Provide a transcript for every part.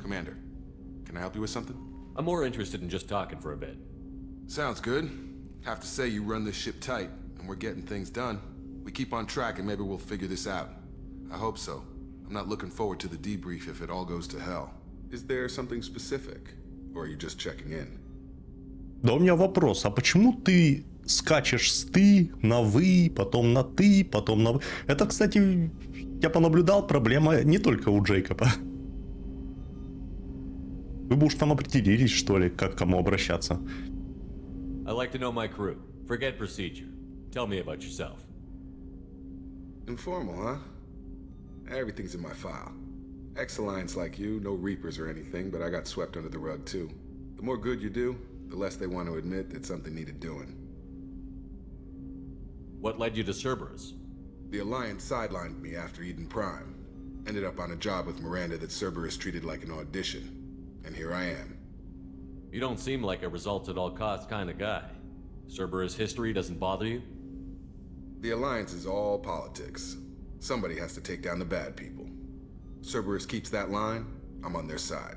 Commander, can I help you with something? I'm more interested in just talking for a bit. Sounds good. Have to say you run this ship tight, and we're getting things done. We keep on track and maybe we'll figure this out. I hope so. I'm not looking forward to the debrief if it all goes to hell. Is there something specific? Or are you just checking in? Да у меня вопрос, а почему ты скачешь с ты на вы, потом на ты, потом на вы? Это, кстати, я понаблюдал, проблема не только у Джейкоба. Вы бы уж там определились, что ли, как к кому обращаться. I like to know my crew. Forget procedure. Tell me about yourself. Informal, huh? Everything's in my file. Ex-Alliance like you, no Reapers or anything, but I got swept under the rug too. The more good you do, the less they want to admit that something needed doing. What led you to Cerberus? The Alliance sidelined me after Eden Prime. Ended up on a job with Miranda that Cerberus treated like an audition. And here I am. You don't seem like a results-at-all-costs kind of guy. Cerberus history doesn't bother you? The Alliance is all politics. Somebody has to take down the bad people. Cerberus keeps that line, I'm on their side.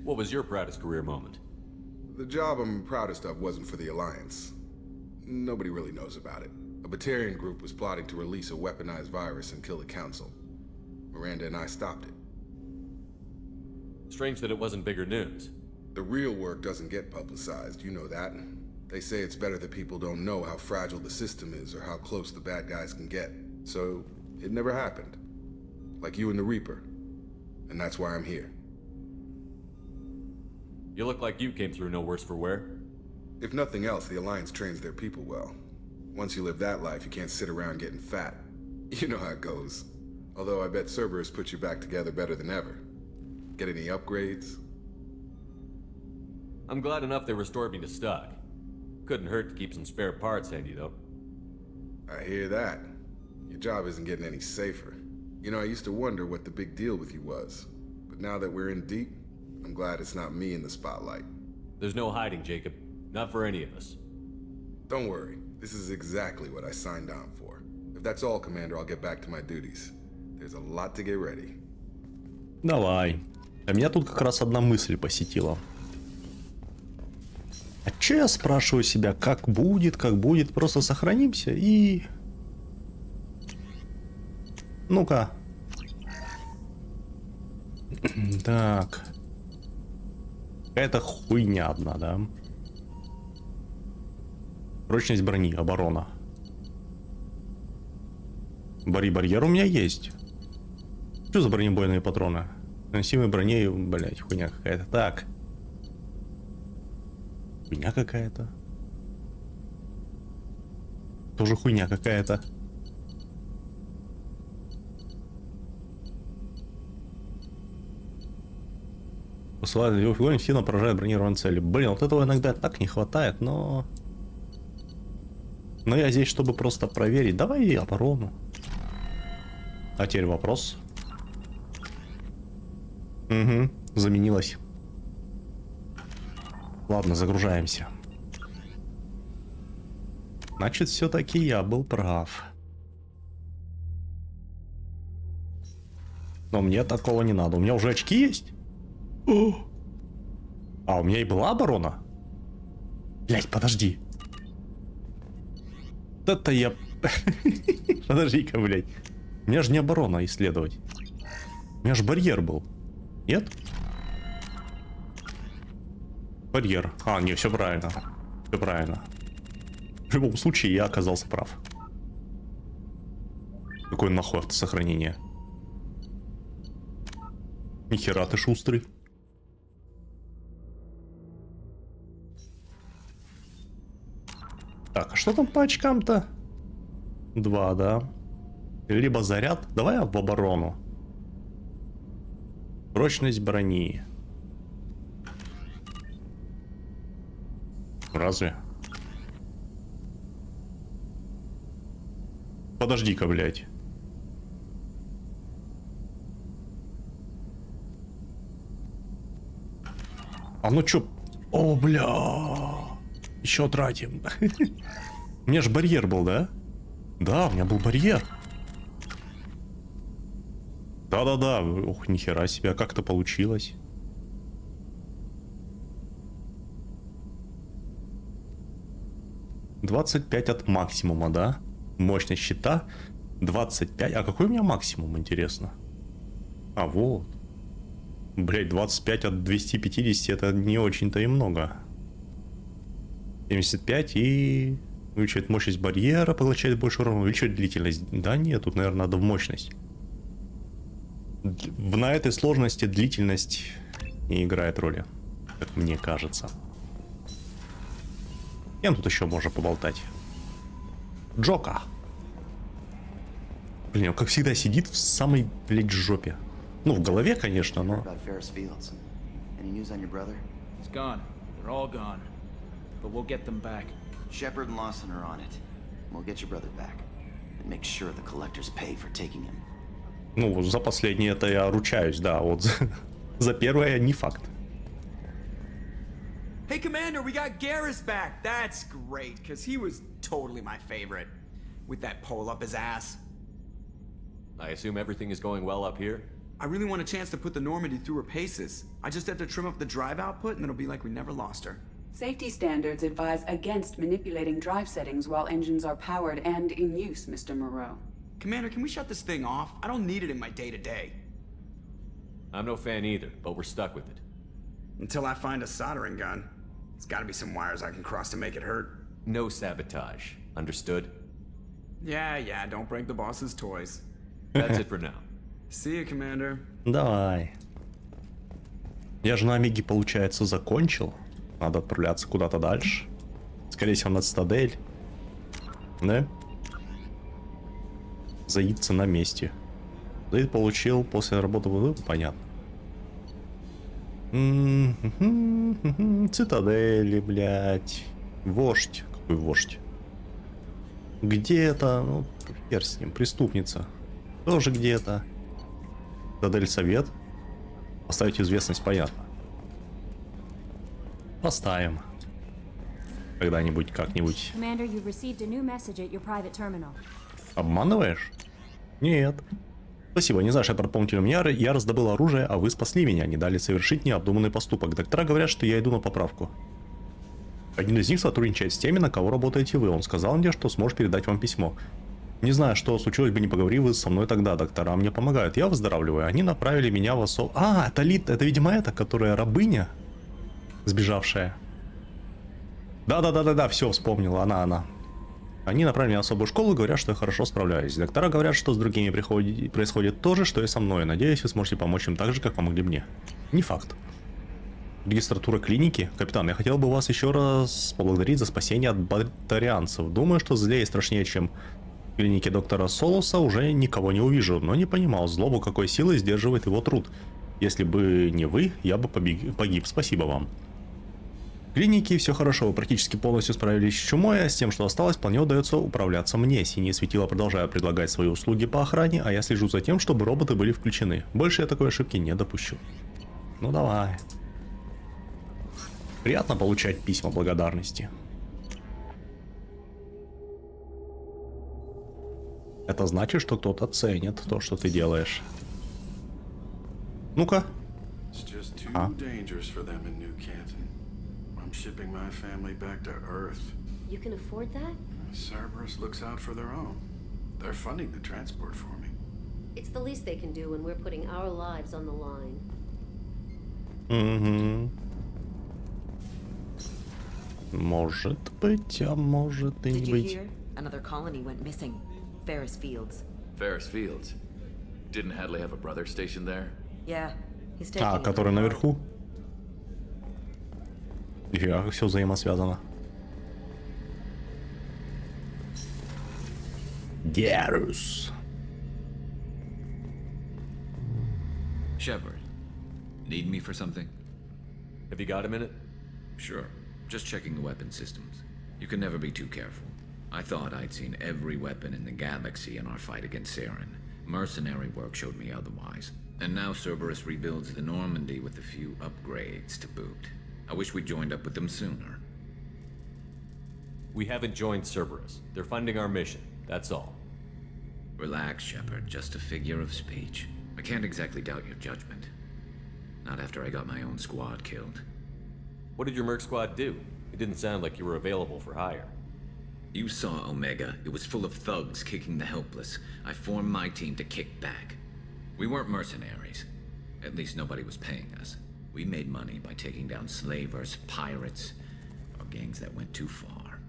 What was your proudest career moment? The job I'm proudest of wasn't for the Alliance. Nobody really knows about it. A Batarian group was plotting to release a weaponized virus and kill the Council. Miranda and I stopped it. Strange that it wasn't bigger news. The real work doesn't get publicized, you know that. They say it's better that people don't know how fragile the system is or how close the bad guys can get. So, it never happened. Like you and the Reaper. And that's why I'm here. You look like you came through no worse for wear. If nothing else, the Alliance trains their people well. Once you live that life, you can't sit around getting fat. You know how it goes. Although I bet Cerberus put you back together better than ever. Get any upgrades? I'm glad enough they restored me to stock. Couldn't hurt to keep some spare parts handy, though. I hear that. Your job isn't getting any safer. You know, I used to wonder what the big deal with you was. But now that we're in deep, I'm glad it's not me in the spotlight. There's no hiding, Jacob. Not for any of us. Don't worry. This is exactly what I signed on for. If that's all, Commander, I'll get back to my duties. There's a lot to get ready. Давай. А меня тут как раз одна мысль посетила. А че я спрашиваю себя, как будет, просто сохранимся и... Ну-ка. Так. Какая-то хуйня одна, да? Прочность брони, оборона. Барьер у меня есть. Что за бронебойные патроны? Носимые броней, блять, хуйня какая-то. Так. Хуйня какая-то. Тоже хуйня какая-то. Посылает его фигурин, сильно поражает бронированные цели. Блин, вот этого иногда так не хватает, но... Но я здесь, чтобы просто проверить. Давай оборону. А теперь вопрос. Угу, заменилось. Ладно, загружаемся. Значит, все-таки я был прав. Но мне такого не надо. У меня уже очки есть? О! А, у меня и была оборона? Блять, подожди. Это я... Подожди-ка, блядь. У меня же не оборона исследовать. У меня же барьер был. Нет? Барьер. А, не, все правильно. Все правильно. В любом случае, я оказался прав. Какое нахуй автосохранение? Нихера ты шустрый. Так, а что там по очкам-то? 2, да. Либо заряд. Давай в оборону. Прочность брони. Разве? Подожди-ка, блядь. А ну чё? О, бля. Еще тратим. У меня же барьер был, да? Да, у меня был барьер. Да-да-да, ох, нихера себе, а как это получилось? «25 от максимума, да? Мощность щита 25. А какой у меня максимум, интересно? А, вот. Блять, 25 от 250 это не очень-то и много. 75 и... Увеличивает мощность барьера, поглощает больше урона, увеличивает длительность. Да нет, тут, наверное, надо в мощность. На этой сложности длительность не играет роли, как мне кажется. И тут еще можно поболтать. Джока. Блин, он как всегда сидит в самой, блядь, жопе. Ну, в голове, конечно, но... It's gone. They're all gone. But we'll get them back. Shepard and Lawson are on it. We'll get your brother back. And make sure the collectors pay for taking him. Ну, за последнее это я ручаюсь, да. Вот за первое не факт. Hey, Commander, we got Garrus back. That's great, because he was totally my favorite. With that pole up his ass. I assume everything is going well up here? I really want a chance to put the Normandy through her paces. I just have to trim up the drive output, and it'll be like we never lost her. Safety standards advise against manipulating drive settings while engines are powered and in use, Mr. Moreau. Commander, can we shut this thing off? I don't need it in my day-to-day. I'm no fan either, but we're stuck with it. Until I find a soldering gun. There's gotta be some wires I can cross to make it hurt. No sabotage. Understood? Yeah, don't break the boss's toys. That's it for now. See you, Commander. Давай. Я же на Омеге, получается, закончил. Надо отправляться куда-то дальше. Скорее всего, на Цитадель. Да? Заидться на месте. Заид получил после работы. Ну, понятно. Цитадели, блядь. Вождь. Какой вождь? Где это? Ну, хер с ним. Преступница. Тоже где-то. Цитадель совет. Поставить известность, понятно. Поставим. Когда-нибудь, как-нибудь. Commander, you've received a new message at your private terminal. Обманываешь? Нет. Спасибо, не знаю, Шепард, помните ли меня, я раздобыл оружие, а вы спасли меня, не дали совершить необдуманный поступок. Доктора говорят, что я иду на поправку. Один из них сотрудничает с теми, на кого работаете вы. Он сказал мне, что сможет передать вам письмо. Не знаю, что случилось бы, не поговори вы со мной тогда. Доктора мне помогают, я выздоравливаю. Они направили меня в особ... А, это Лид, это, видимо, эта, которая рабыня, сбежавшая. Да, все, вспомнила, она. Они направили меня в особую школу и говорят, что я хорошо справляюсь. Доктора говорят, что с другими происходит то же, что и со мной. Надеюсь, вы сможете помочь им так же, как помогли мне. Не факт. Регистратура клиники. Капитан, я хотел бы вас еще раз поблагодарить за спасение от батарианцев. Думаю, что злее и страшнее, чем в клинике доктора Солоса, уже никого не увижу, но не понимал, злобу какой силой сдерживает его труд. Если бы не вы, я бы погиб. Спасибо вам. В клинике все хорошо, вы практически полностью справились с чумой, а с тем, что осталось, вполне удается управляться мне. Синие светила продолжают предлагать свои услуги по охране, а я слежу за тем, чтобы роботы были включены. Больше я такой ошибки не допущу. Ну давай. Приятно получать письма благодарности. Это значит, что кто-то ценит то, что ты делаешь. Ну-ка. Shipping my family back to Earth. You can afford that? Cerberus looks out for their own. They're funding the transport for me. It's the least they can do when we're putting our lives on the line. Может быть, а может и не Did you быть. hear? Another colony went missing. Ferris Fields. Ferris Fields. Didn't Hadley have a brother stationed there? Yeah, he's taking А, it который apart. наверху? Нифига, как все взаимосвязано. Гарус. Shepard, need me for something? Have you got a minute? Sure. Just checking the weapon systems. You can never be too careful. I thought I'd seen every weapon in the galaxy in our fight against Saren. Mercenary work showed me otherwise. And now Cerberus rebuilds the Normandy with a few upgrades to boot. I wish we'd joined up with them sooner. We haven't joined Cerberus. They're funding our mission. That's all. Relax, Shepard. Just a figure of speech. can't exactly doubt your judgment. Not after I got my own squad killed. What did your merc squad do? It didn't sound like you were available for hire. You saw Omega. It was full of thugs kicking the helpless. I formed my team to kick back. We weren't mercenaries. At least nobody was paying us. We made money by taking down slavers, pirates, or gangs that went too far.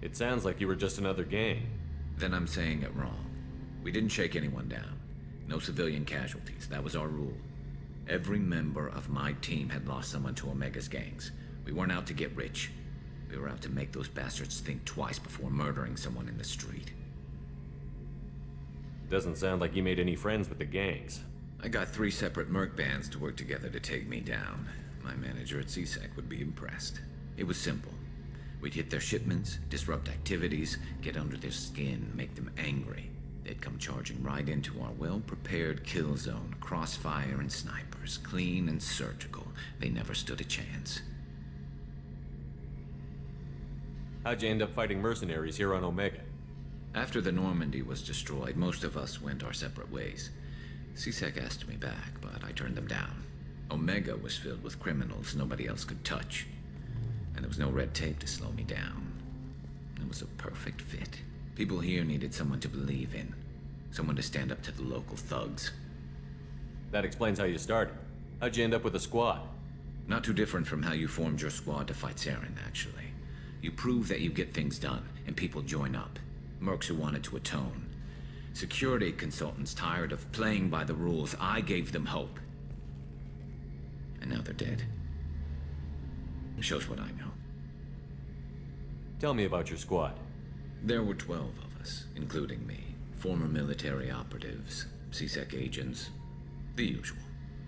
It sounds like you were just another gang. Then I'm saying it wrong. We didn't shake anyone down. No civilian casualties. That was our rule. Every member of my team had lost someone to Omega's gangs. We weren't out to get rich. We were out to make those bastards think twice before murdering someone in the street. Doesn't sound like you made any friends with the gangs. I got 3 separate merc bands to work together to take me down. My manager at CSEC would be impressed. It was simple. We'd hit their shipments, disrupt activities, get under their skin, make them angry. They'd come charging right into our well-prepared kill zone, crossfire and snipers, clean and surgical. They never stood a chance. How'd you end up fighting mercenaries here on Omega? After the Normandy was destroyed, most of us went our separate ways. CSEC asked me back, but I turned them down. Omega was filled with criminals nobody else could touch. And there was no red tape to slow me down. It was a perfect fit. People here needed someone to believe in. Someone to stand up to the local thugs. That explains how you started. How'd you end up with a squad? Not too different from how you formed your squad to fight Saren, actually. You prove that you get things done, and people join up. Mercs who wanted to atone. Security consultants tired of playing by the rules. I gave them hope. And now they're dead. It shows what I know. Tell me about your squad. There were 12 of us, including me. Former military operatives, CSEC agents, the usual.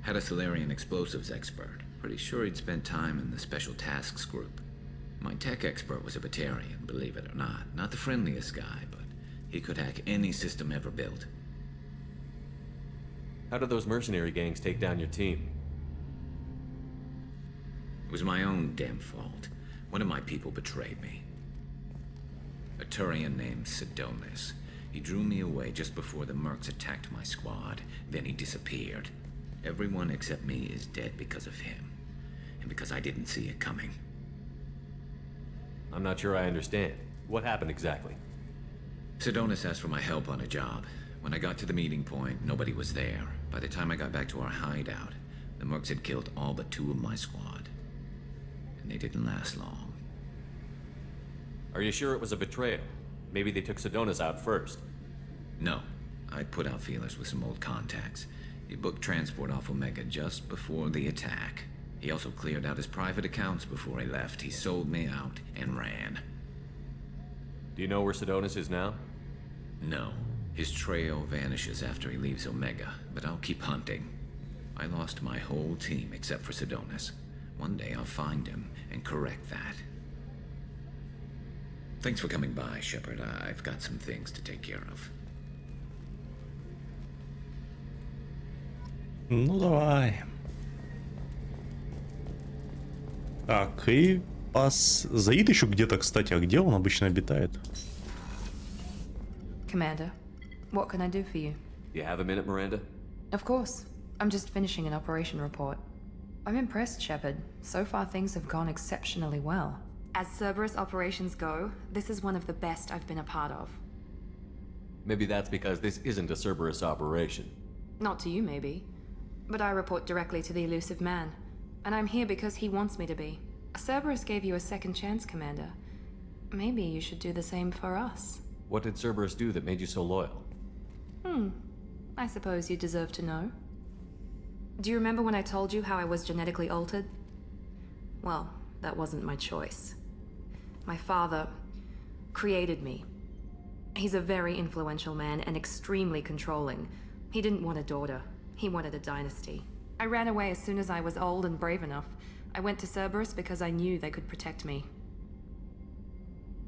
Had a Solarian explosives expert. Pretty sure he'd spent time in the Special Tasks Group. My tech expert was a Batarian, believe it or not. Not the friendliest guy, but he could hack any system ever built. How did those mercenary gangs take down your team? It was my own damn fault. One of my people betrayed me. A Turian named Sidonis. He drew me away just before the mercs attacked my squad. Then he disappeared. Everyone except me is dead because of him. And because I didn't see it coming. I'm not sure I understand. What happened exactly? Sidonis asked for my help on a job. When I got to the meeting point, nobody was there. By the time I got back to our hideout, the mercs had killed all but 2 of my squad. And they didn't last long. Are you sure it was a betrayal? Maybe they took Sidonis out first. No. I put out feelers with some old contacts. He booked transport off Omega just before the attack. He also cleared out his private accounts before he left. He sold me out and ran. Do you know where Sidonis is now? No. His trail vanishes after he leaves Omega, but I'll keep hunting. I lost my whole team except for Sidonis. One day I'll find him and correct that. Thanks for coming by, Shepard. I've got some things to take care of. Ну давай. Так, и Заид еще где-то, кстати, а где он обычно обитает? Commander, what can I do for you? You have a minute, Miranda? Of course. I'm just finishing an operation report. I'm impressed, Shepard. So far things have gone exceptionally well. As Cerberus operations go, this is one of the best I've been a part of. Maybe that's because this isn't a Cerberus operation. Not to you, maybe. But I report directly to the elusive man. And I'm here because he wants me to be. Cerberus gave you a second chance, Commander. Maybe you should do the same for us. What did Cerberus do that made you so loyal? I suppose you deserve to know. Do you remember when I told you how I was genetically altered? Well, that wasn't my choice. My father created me. He's a very influential man and extremely controlling. He didn't want a daughter. He wanted a dynasty. I ran away as soon as I was old and brave enough. I went to Cerberus because I knew they could protect me.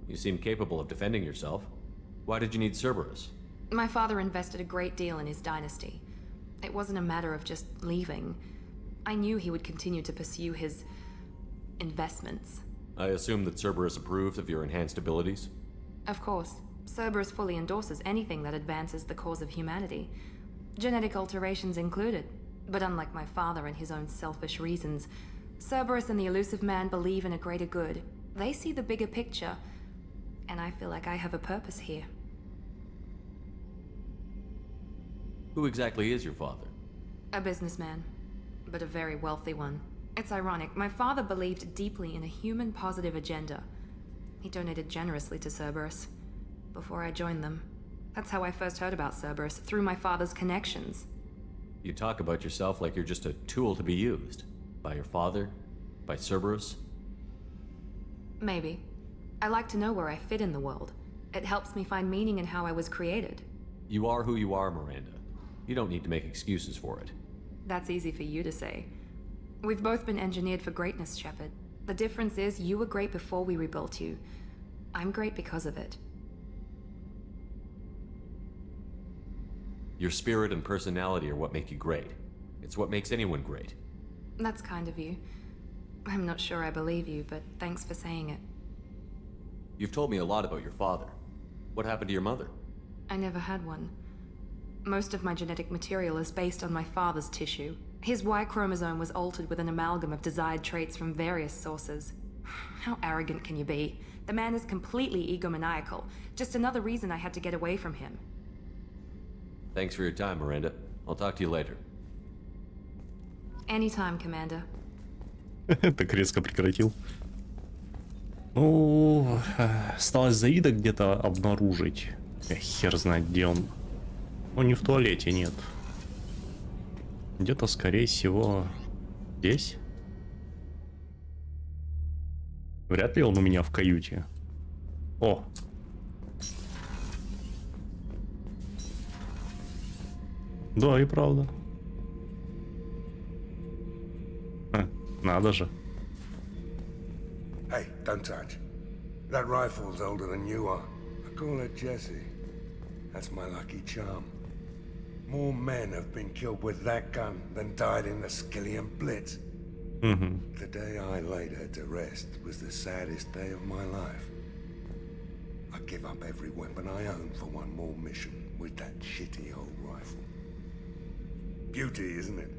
You seem capable of defending yourself. Why did you need Cerberus? My father invested a great deal in his dynasty. It wasn't a matter of just leaving. I knew he would continue to pursue his investments. I assume that Cerberus approved of your enhanced abilities? Of course. Cerberus fully endorses anything that advances the cause of humanity. genetic alterations included. But unlike my father and his own selfish reasons, Cerberus and the Elusive Man believe in a greater good. They see the bigger picture, and I feel like I have a purpose here. Who exactly is your father? A businessman, but a very wealthy one. It's ironic, my father believed deeply in a human-positive agenda. He donated generously to Cerberus before I joined them. That's how I first heard about Cerberus, through my father's connections. You talk about yourself like you're just a tool to be used. By your father? By Cerberus? Maybe. I like to know where I fit in the world. It helps me find meaning in how I was created. You are who you are, Miranda. You don't need to make excuses for it. That's easy for you to say. We've both been engineered for greatness, Shepard. The difference is you were great before we rebuilt you. I'm great because of it. Your spirit and personality are what make you great. It's what makes anyone great. That's kind of you. I'm not sure I believe you, but thanks for saying it. You've told me a lot about your father. What happened to your mother? I never had one. Most of my genetic material is based on my father's tissue. His Y chromosome was altered with an amalgam of desired traits from various sources. How arrogant can you be? The man is completely egomaniacal. Just another reason I had to get away from him. Thanks for your time, Miranda. I'll talk to you later. Anytime, Commander. Так резко прекратил. Ну, осталось Заида где-то обнаружить. Хер знает, где он. Ну, не в туалете, нет. Где-то, скорее всего, здесь. Вряд ли он у меня в каюте. О! Да, и правда. Надо же. Hey, don't touch. That rifle's older than you are. I call it Jesse. That's my lucky charm. More men have been killed with that gun than died in the Skillian Blitz. The day I laid her to rest was the saddest day of my life. I give up every weapon I own for one more mission with that shitty old rifle. Beauty, isn't it?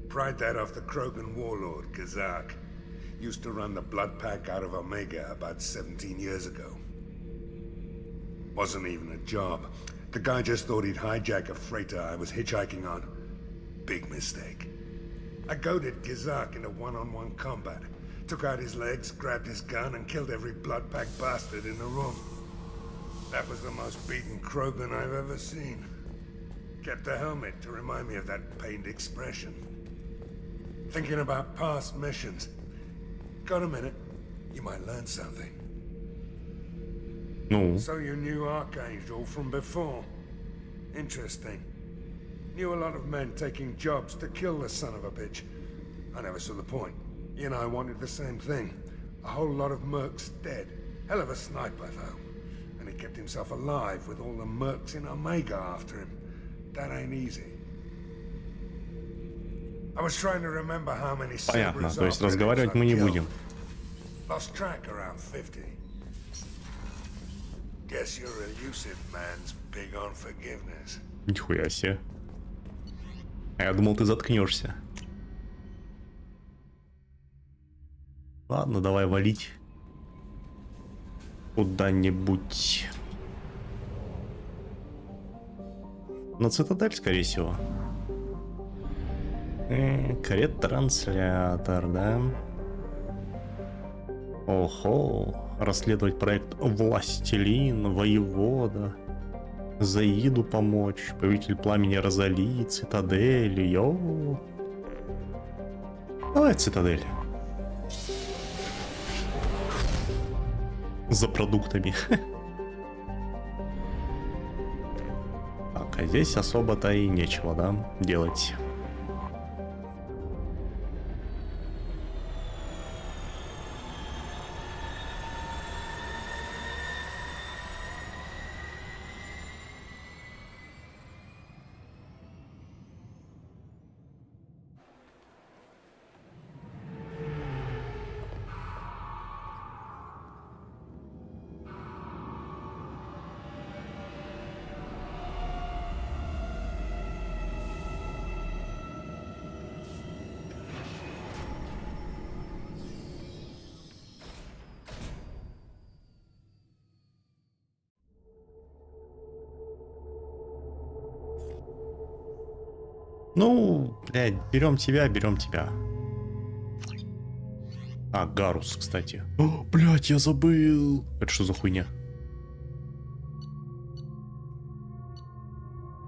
Pried that off the Krogan warlord, Kazak. Used to run the blood pack out of Omega about 17 years ago. Wasn't even a job. The guy just thought he'd hijack a freighter I was hitchhiking on. Big mistake. I goaded Kazak into one-on-one combat. Took out his legs, grabbed his gun, and killed every blood pack bastard in the room. That was the most beaten Krogan I've ever seen. Kept a helmet to remind me of that pained expression. Thinking about past missions. Got a minute? You might learn something. No. So you knew Archangel from before? Interesting. Knew a lot of men taking jobs to kill the son of a bitch. I never saw the point. You and I wanted the same thing. A whole lot of mercs dead. Hell of a sniper, though. And he kept himself alive with all the mercs in Omega after him. That ain't easy. I was trying to remember how many Понятно, то есть разговаривать мы не будем. Lost track around 50. Guess your elusive man's big on forgiveness. Нихуя себе. А я думал, ты заткнешься. Ладно, давай валить куда-нибудь. На Цитадель, скорее всего. Карет-транслятор, да? Охо. Расследовать проект Властелин, Воевода. Заиду помочь. Повелитель пламени Розали, Цитадель. Йоу. Давай Цитадель. За продуктами. Так, а здесь особо-то и нечего, да, делать. Ну, блядь, берем тебя, берем тебя. А, Гарус, кстати. О, блядь, я забыл. Это что за хуйня?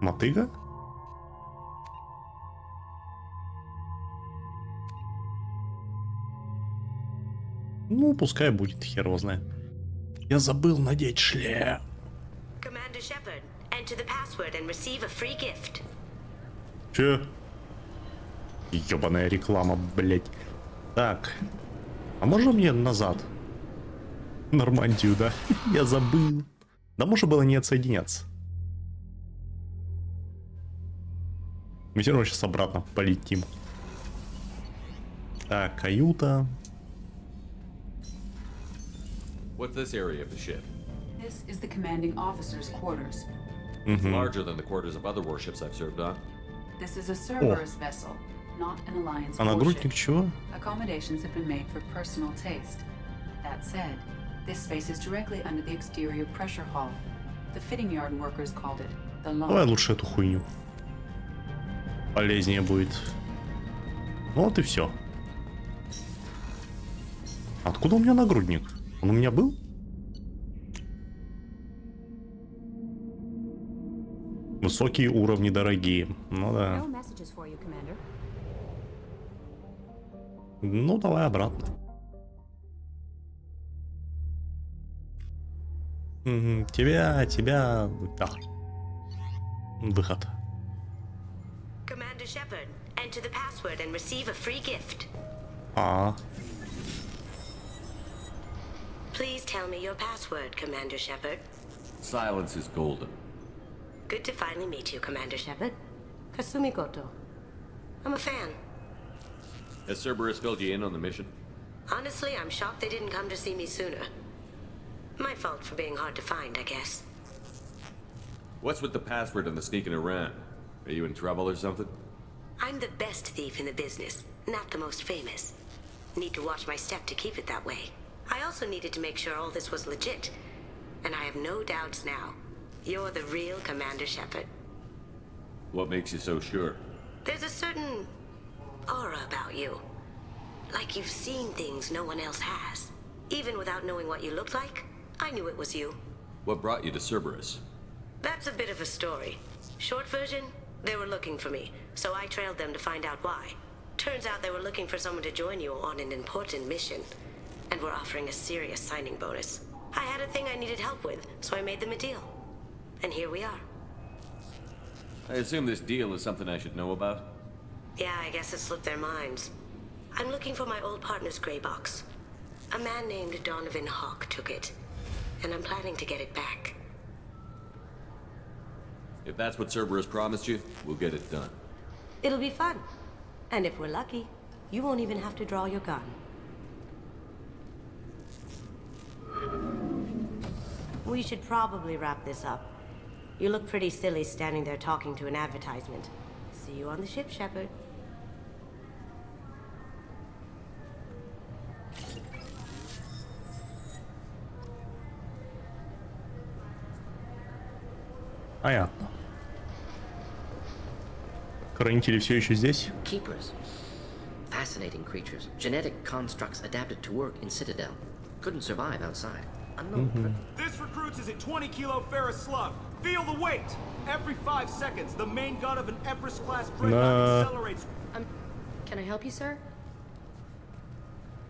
Мотыга? Ну, пускай будет, хер его знает. Я забыл надеть шлем. Commander Shepard, enter the password and receive a free gift. Че? Ёбаная реклама, блядь. Так. А можно мне назад? Нормандию, да? Я забыл. Да можно было не отсоединяться. Мы все равно сейчас обратно полетим. Так, каюта. What's this area of the ship? This is the commanding officer's quarters. It's larger than the quarters of other warships I've served on. This is a Cerberus vessel, not an Alliance А warship. нагрудник чего? Accommodations have been made for personal taste. That said, this space is directly under the exterior pressure hull. The fitting yard workers called it the Давай lung. лучше эту хуйню. Полезнее будет. Вот и все. Откуда у меня нагрудник? Он у меня был? Высокие уровни дорогие. Ну да. No messages for you, Commander. Ну давай обратно. Тебя, да. Выход. Commander Shepard, enter the password and receive a free gift. А. Please tell me your password, Commander Shepard. Silence is golden. Good to finally meet you, Commander Shepard. Kasumi Goto. I'm a fan. Has Cerberus filled you in on the mission? Honestly, I'm shocked they didn't come to see me sooner. My fault for being hard to find, I guess. What's with the password and the sneaking around? Are you in trouble or something? I'm the best thief in the business, not the most famous. Need to watch my step to keep it that way. I also needed to make sure all this was legit. And I have no doubts now. You're the real Commander Shepard. What makes you so sure? There's a certain aura about you. Like you've seen things no one else has. Even without knowing what you looked like, I knew it was you. What brought you to Cerberus? That's a bit of a story. Short version, they were looking for me, so I trailed them to find out why. Turns out they were looking for someone to join you on an important mission, and were offering a serious signing bonus. I had a thing I needed help with, so I made them a deal. And here we are. I assume this deal is something I should know about? Yeah, I guess it slipped their minds. I'm looking for my old partner's gray box. A man named Donovan Hawk took it, and I'm planning to get it back. If that's what Cerberus promised you, we'll get it done. It'll be fun. And if we're lucky, you won't even have to draw your gun. We should probably wrap this up. You look pretty silly standing there talking to an advertisement. See you on the ship, Shepard. Понятно. Хранители все еще здесь? Keepers. Fascinating creatures. Genetic constructs adapted to work in Citadel. Couldn't survive outside. Unknown. This recruits is a 20-kilo ferrous slug. Feel the weight. Every 5 seconds, the main gun of an Everest-class dreadnought accelerates. Can I help you, sir?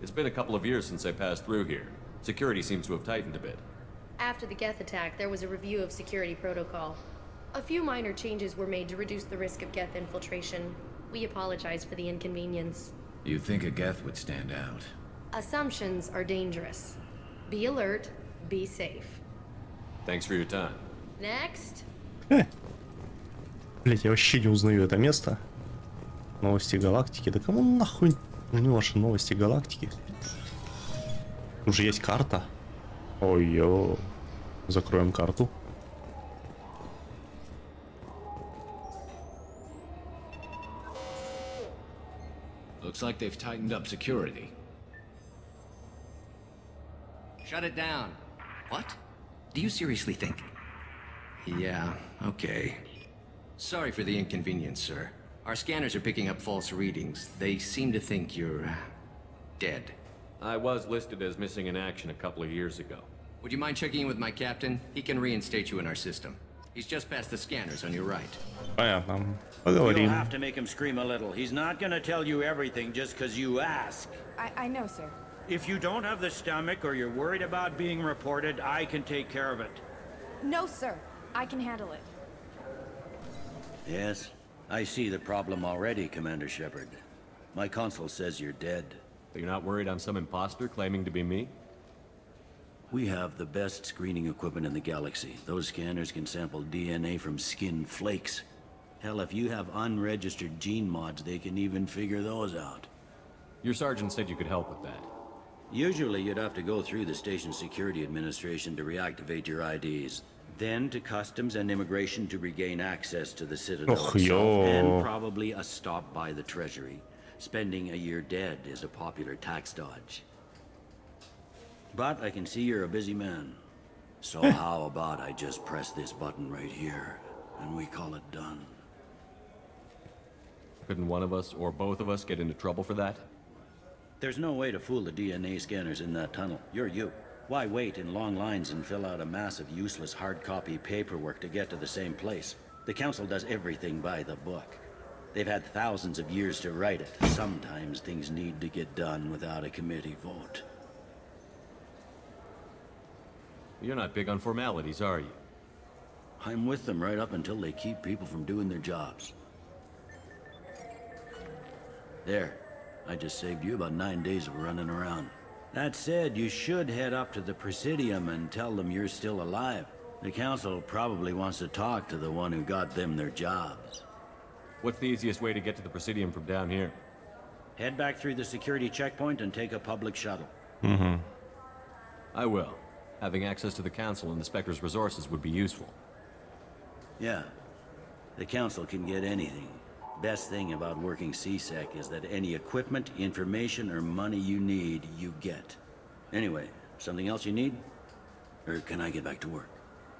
It's been a couple of years since I passed through here. Security seems to have tightened a bit. After the Geth attack, there was a review of security protocol. A few minor changes were made to reduce the risk of Geth infiltration. We apologize for the inconvenience. You'd think a Geth would stand out. Assumptions are dangerous. Be alert, be safe. Thanks for your time. Next. Блять, я вообще не узнаю это место. Новости галактики. Да кому нахуй нужны ваши новости галактики? Уже есть карта. Ой-ё. Закроем карту. Looks like they've tightened up security. Shut it down. What? Do you seriously think? Yeah, okay. Sorry for the inconvenience, sir. Our scanners are picking up false readings. They seem to think you're dead. I was listed as missing in action a couple of years ago. Would you mind checking in with my captain? He can reinstate you in our system. He's just past the scanners on your right. Понятно. You'll Поговорим. have to make him scream a little. He's not gonna tell you everything just because you ask. I know, sir. If you don't have the stomach or you're worried about being reported, I can take care of it. No, sir. I can handle it. Yes, I see the problem already, Commander Shepard. My console says you're dead. So you're not worried I'm some imposter claiming to be me? We have the best screening equipment in the galaxy. Those scanners can sample DNA from skin flakes. Hell, if you have unregistered gene mods, they can even figure those out. Your sergeant said you could help with that. Usually you'd have to go through the station security administration to reactivate your IDs. Then to customs and immigration to regain access to the Citadel Oh, itself. yo. And probably a stop by the Treasury. Spending a year dead is a popular tax dodge. But I can see you're a busy man. So how about I just press this button right here, and we call it done? Couldn't one of us or both of us get into trouble for that? There's no way to fool the DNA scanners in that tunnel. You're you. Why wait in long lines and fill out a massive useless hard copy paperwork to get to the same place? The Council does everything by the book. They've had thousands of years to write it. Sometimes things need to get done without a committee vote. You're not big on formalities, are you? I'm with them right up until they keep people from doing their jobs. There. I just saved you about 9 days of running around. That said, you should head up to the Presidium and tell them you're still alive. The Council probably wants to talk to the one who got them their jobs. What's the easiest way to get to the Presidium from down here? Head back through the security checkpoint and take a public shuttle. Mm-hmm. I will. Having access to the Council and the Spectre's resources would be useful. Yeah. The Council can get anything. Best thing about working CSEC is that any equipment, information, or money you need, you get. Anyway, something else you need? Or can I get back to work?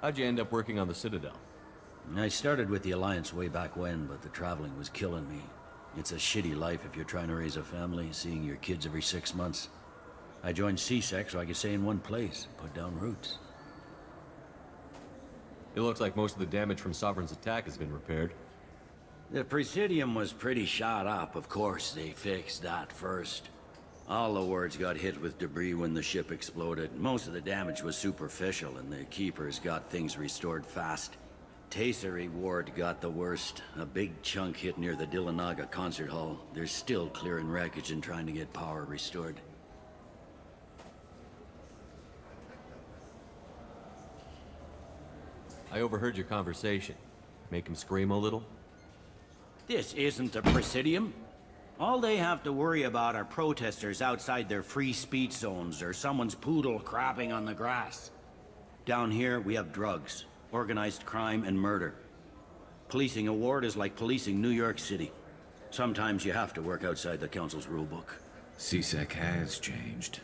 How'd you end up working on the Citadel? I started with the Alliance way back when, but the traveling was killing me. It's a shitty life if you're trying to raise a family, seeing your kids every 6 months. I joined CSEC so I could stay in one place, put down roots. It looks like most of the damage from Sovereign's attack has been repaired. The Presidium was pretty shot up, of course. They fixed that first. All the wards got hit with debris when the ship exploded. Most of the damage was superficial, and the Keepers got things restored fast. Tasery Ward got the worst. A big chunk hit near the Dillanaga concert hall. They're still clearing wreckage and trying to get power restored. I overheard your conversation. Make him scream a little? This isn't the Presidium. All they have to worry about are protesters outside their free speech zones or someone's poodle crapping on the grass. Down here, we have drugs, organized crime, and murder. Policing a ward is like policing New York City. Sometimes you have to work outside the Council's rulebook. CSEC has changed.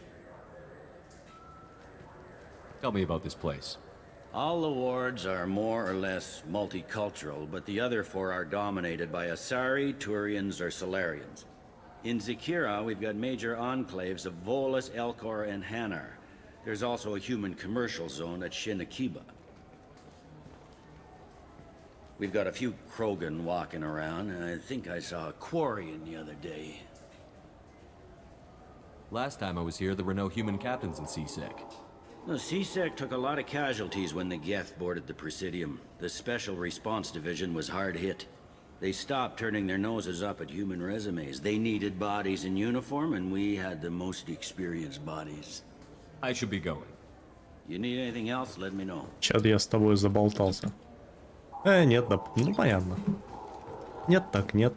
Tell me about this place. All the wards are more or less multicultural, but the other 4 are dominated by Asari, Turians, or Solarians. In Zakira, we've got major enclaves of Volus, Elcor, and Hanar. There's also a human commercial zone at Shinakiba. We've got a few Krogan walking around, and I think I saw a Quarian the other day. Last time I was here, there were no human captains in CSEC. The CSEC took a lot of casualties when the Geth boarded the Presidium. The Special Response Division was hard hit. They stopped turning their noses up at human resumes. They needed bodies in uniform, and we had the most experienced bodies. I should be going. You need anything else, let me know. Чё я с тобой заболтался? Нет, да, ну понятно. Нет так нет.